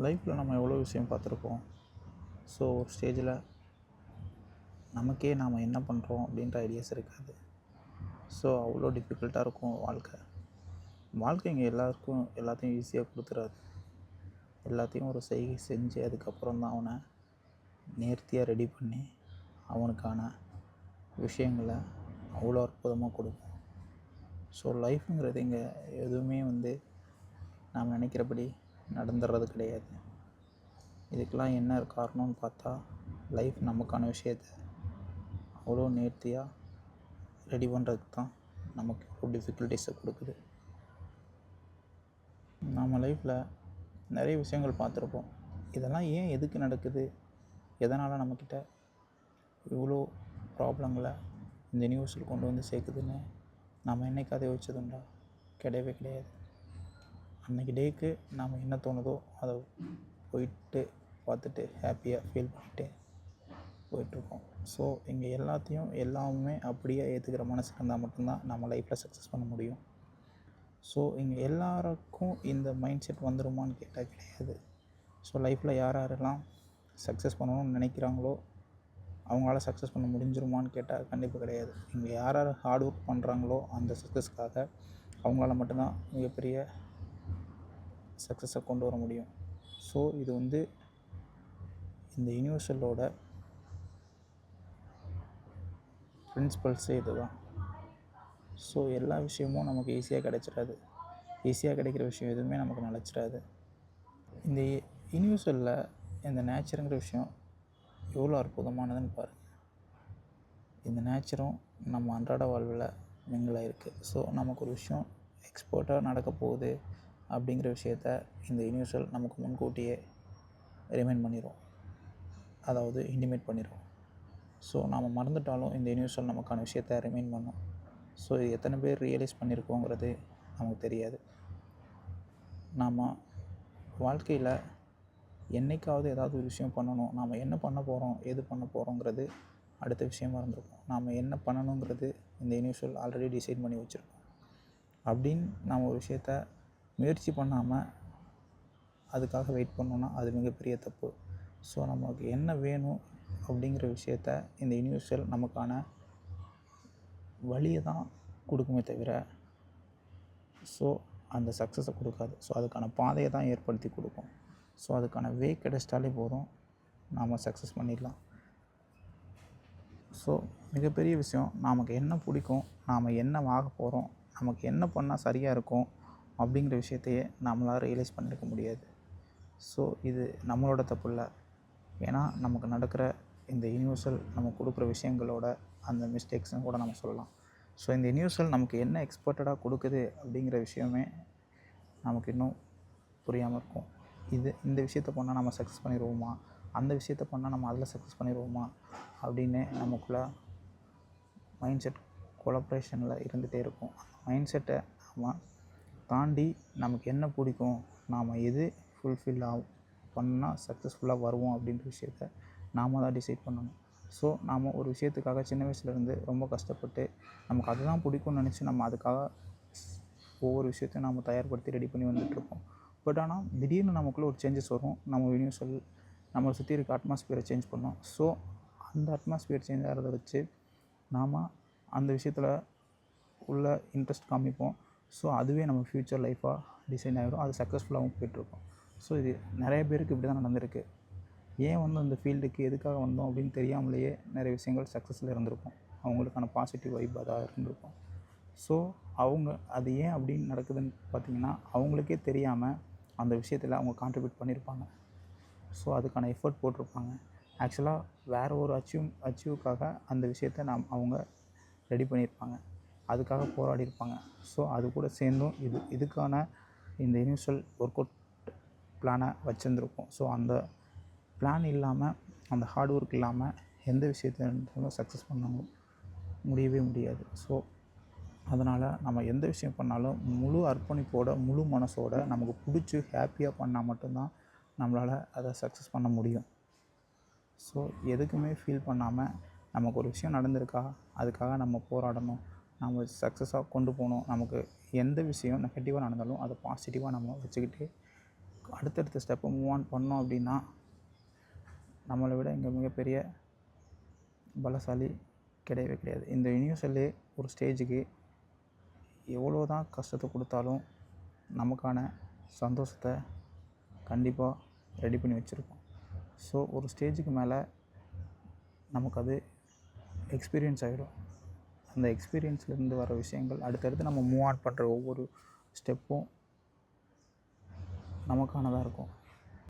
லைஃப்பில் நம்ம எவ்வளோ விஷயம் பார்த்துருப்போம். ஸோ ஒரு ஸ்டேஜில் நமக்கே நாம் என்ன பண்ணுறோம் அப்படின்ற ஐடியாஸ் இருக்காது. ஸோ அவ்வளோ டிஃபிகல்ட்டாக இருக்கும் வாழ்க்கை. வாழ்க்கை இங்கே எல்லாருக்கும் எல்லாத்தையும் ஈஸியாக கொடுத்துறாது. எல்லாத்தையும் ஒரு செய்கை செஞ்சு அதுக்கப்புறம் தான் அவனை நேர்த்தியாக ரெடி பண்ணி அவனுக்கான விஷயங்களை அவ்வளோ அற்புதமாக கொடுக்கும். ஸோ லைஃப்புங்கிறது இங்கே எதுவுமே நாம் நினைக்கிறபடி நடந்துடுறது கிடையாது. இதுக்கெல்லாம் என்ன காரணம்னு பார்த்தா, லைஃப் நமக்கான விஷயத்த அவ்வளோ நேர்த்தியாக ரெடி பண்ணுறதுக்கு தான் நமக்கு ஒரு டிஃபிகல்ட்டிஸை கொடுக்குது. நம்ம லைஃப்பில் நிறைய விஷயங்கள் பார்த்துருப்போம். இதெல்லாம் ஏன் எதுக்கு நடக்குது, எதனால் நம்மக்கிட்ட இவ்வளோ ப்ராப்ளங்களை இந்த நியூஸில் கொண்டு வந்து சேர்க்குதுன்னு நாம் என்னைக்காவது யோசிச்சதுண்டா? கிடையவே கிடையாது. அன்றைக்கி டேக்கு நாம் என்ன தோணுதோ அதை போயிட்டு பார்த்துட்டு ஹாப்பியாக ஃபீல் பண்ணிட்டு போயிட்டுருக்கோம். ஸோ இங்கே எல்லாமே அப்படியே ஏற்றுக்கிற மனசு இருந்தால் மட்டும்தான் நம்ம லைஃப்பில் சக்ஸஸ் பண்ண முடியும். ஸோ இங்கே எல்லாருக்கும் இந்த மைண்ட் செட் வந்துடுமான்னு கேட்டால் கிடையாது. ஸோ லைஃப்பில் யாரெல்லாம் சக்ஸஸ் பண்ணணும்னு நினைக்கிறாங்களோ அவங்களால சக்ஸஸ் பண்ண முடிஞ்சிருமான்னு கேட்டால் கண்டிப்பாக கிடையாது. இங்கே யார் ஹார்ட் ஒர்க் பண்ணுறாங்களோ அந்த சக்ஸஸ்க்காக அவங்களால மட்டும்தான் மிகப்பெரிய சக்ஸஸை கொண்டு வர முடியும். ஸோ இது இந்த யூனிவர்சலோட பிரின்சிபல்ஸே இது தான். ஸோ எல்லா விஷயமும் நமக்கு ஈஸியாக கிடைச்சிடாது. ஈஸியாக கிடைக்கிற விஷயம் எதுவுமே நமக்கு நிலச்சிடாது. இந்த யூனிவர்சலில் இந்த நேச்சருங்கிற விஷயம் எவ்வளோ அற்புதமானதுன்னு பாருங்கள். இந்த நேச்சரும் நம்ம அன்றாட வாழ்வில் மிங்கிளாக இருக்குது. ஸோ நமக்கு ஒரு விஷயம் எக்ஸ்போர்ட்டாக நடக்க போகுது அப்படிங்கிற விஷயத்த இந்த யூனிவர்சல் நமக்கு முன்கூட்டியே ரிமைண்ட் பண்ணிடும், அதாவது இன்டிமேட் பண்ணிடும். ஸோ நாம் மறந்துட்டாலும் இந்த யூனிவர்சல் நமக்கான விஷயத்த ரிமைண்ட் பண்ணும். ஸோ இது எத்தனை பேர் ரியலைஸ் பண்ணியிருக்கோங்கிறது நமக்கு தெரியாது. நாம் வாழ்க்கையில் என்றைக்காவது ஏதாவது ஒரு விஷயம் பண்ணணும், நாம் என்ன பண்ண போகிறோம், எது பண்ண போகிறோங்கிறது அடுத்த விஷயமா இருந்திருக்கும். நாம் என்ன பண்ணணுங்கிறது இந்த யூனிவர்சல் ஆல்ரெடி டிசைட் பண்ணி வச்சுருக்கோம். அப்படின்னு நாம் ஒரு விஷயத்த முயற்சி பண்ணாமல் அதுக்காக வெயிட் பண்ணோன்னா அது மிகப்பெரிய தப்பு. ஸோ நமக்கு என்ன வேணும் அப்படிங்கிற விஷயத்த இந்த யூனிவர்சல் நமக்கான வழியை தான் கொடுக்குமே தவிர ஸோ அந்த சக்ஸஸை கொடுக்காது. ஸோ அதுக்கான பாதையை தான் ஏற்படுத்தி கொடுக்கும். ஸோ அதுக்கான வே கிடைச்சிட்டாலே போதும், நாம் சக்ஸஸ் பண்ணிடலாம். ஸோ மிகப்பெரிய விஷயம், நமக்கு என்ன பிடிக்கும், நாம் என்ன ஆக போகிறோம், நமக்கு என்ன பண்ணால் சரியாக இருக்கும் அப்படிங்கிற விஷயத்தையே நம்மளால் ரியலைஸ் பண்ணியிருக்க முடியாது. ஸோ இது நம்மளோட தப்பு இல்லை. ஏன்னா நமக்கு நடக்கிற இந்த யூனிவர்சல் நம்ம கொடுக்குற விஷயங்களோட அந்த மிஸ்டேக்ஸ்னு கூட நம்ம சொல்லலாம். ஸோ இந்த யூனிவர்சல் நமக்கு என்ன எக்ஸ்பெக்டடாக கொடுக்குது அப்படிங்கிற விஷயமே நமக்கு இன்னும் புரியாமல் இருக்கும். இந்த விஷயத்த பண்ணால் நம்ம சக்ஸஸ் பண்ணிடுவோமா, அந்த விஷயத்த பண்ணால் நம்ம அதில் சக்ஸஸ் பண்ணிடுவோமா அப்படின்னு நமக்குள்ளே மைண்ட் செட் கொலாப்ரேஷனில் இருந்துகிட்டே இருக்கும். அந்த மைண்ட் செட்டை நம்ம தாண்டி நமக்கு என்ன பிடிக்கும், நாம் எது ஃபுல்ஃபில் பண்ணால் சக்ஸஸ்ஃபுல்லாக வருவோம் அப்படின்ற விஷயத்த நாம் தான் டிசைட் பண்ணணும். ஸோ நாம் ஒரு விஷயத்துக்காக சின்ன வயசுலேருந்து ரொம்ப கஷ்டப்பட்டு நமக்கு அதுதான் பிடிக்கும்னு நினச்சி நம்ம அதுக்காக ஒவ்வொரு விஷயத்தையும் நாம் தயார்படுத்தி ரெடி பண்ணி வந்துட்டுருக்கோம். பட் ஆனால் திடீர்னு நமக்குள்ளே ஒரு சேஞ்சஸ் வரும். நம்ம யூனிவர்சல் நம்மளை சுற்றி இருக்க அட்மாஸ்பியரை சேஞ்ச் பண்ணோம். ஸோ அந்த அட்மாஸ்பியர் சேஞ்ச் ஆகிறத வச்சு நாம் அந்த விஷயத்தில் உள்ள இன்ட்ரெஸ்ட் காமிப்போம். ஸோ அதுவே நம்ம ஃப்யூச்சர் லைஃபாக டிசைன் ஆகிடும். அது சக்ஸஸ்ஃபுல்லாகவும் போய்ட்டுருக்கோம். ஸோ இது நிறைய பேருக்கு இப்படி தான் நடந்திருக்கு. ஏன் அந்த ஃபீல்டுக்கு எதுக்காக வந்தோம் அப்படின்னு தெரியாமலேயே நிறைய விஷயங்கள் சக்ஸஸில் இருந்திருக்கும். அவங்களுக்கான பாசிட்டிவ் வைப் அதாக இருந்திருக்கும். ஸோ அவங்க அது ஏன் அப்படின்னு நடக்குதுன்னு பார்த்திங்கன்னா, அவங்களுக்கே தெரியாமல் அந்த விஷயத்தில் அவங்க கான்ட்ரிபியூட் பண்ணியிருப்பாங்க. ஸோ அதுக்கான எஃபர்ட் போட்டிருப்பாங்க. ஆக்சுவலாக வேறு ஒரு அச்சீவுக்காக அந்த விஷயத்த அவங்க ரெடி பண்ணியிருப்பாங்க, அதுக்காக போராடியிருப்பாங்க. ஸோ அது கூட சேர்ந்தும் இதுக்கான இந்த யூனிவர்சல் ஒர்க் அவுட் பிளானை வச்சுருந்துருக்கும். ஸோ அந்த பிளான் இல்லாமல், அந்த ஹார்ட் ஒர்க் இல்லாமல் எந்த விஷயத்தையும் சக்ஸஸ் பண்ண முடியவே முடியாது. ஸோ அதனால் நம்ம எந்த விஷயம் பண்ணாலும் முழு அர்ப்பணிப்போட, முழு மனசோட நமக்கு பிடிச்சி ஹாப்பியாக பண்ணால் மட்டும்தான் நம்மளால் அதை சக்ஸஸ் பண்ண முடியும். ஸோ எதுக்குமே ஃபீல் பண்ணாமல் நமக்கு ஒரு விஷயம் நடந்திருக்கா, அதுக்காக நம்ம போராடணும், நம்ம சக்ஸஸாக கொண்டு போகணும். நமக்கு எந்த விஷயம் நெகட்டிவாக நடந்தாலும் அதை பாசிட்டிவாக நம்ம வச்சுக்கிட்டு அடுத்தடுத்த ஸ்டெப்பை மூவ் ஆன் பண்ணோம் அப்படின்னா நம்மளை விட இங்கே மிகப்பெரிய பலசாலி கிடையவே கிடையாது. இந்த யூனிவர்சல்லே ஒரு ஸ்டேஜுக்கு எவ்வளோ தான் கஷ்டத்தை கொடுத்தாலும் நமக்கான சந்தோஷத்தை கண்டிப்பாக ரெடி பண்ணி வச்சுருக்கோம். ஸோ ஒரு ஸ்டேஜுக்கு மேலே நமக்கு அது எக்ஸ்பீரியன்ஸ் ஆகிடும். அந்த எக்ஸ்பீரியன்ஸ்லேருந்து வர விஷயங்கள் அடுத்தடுத்து நம்ம மூவ் ஆன் பண்ணுற ஒவ்வொரு ஸ்டெப்பும் நமக்கானதாக இருக்கும்.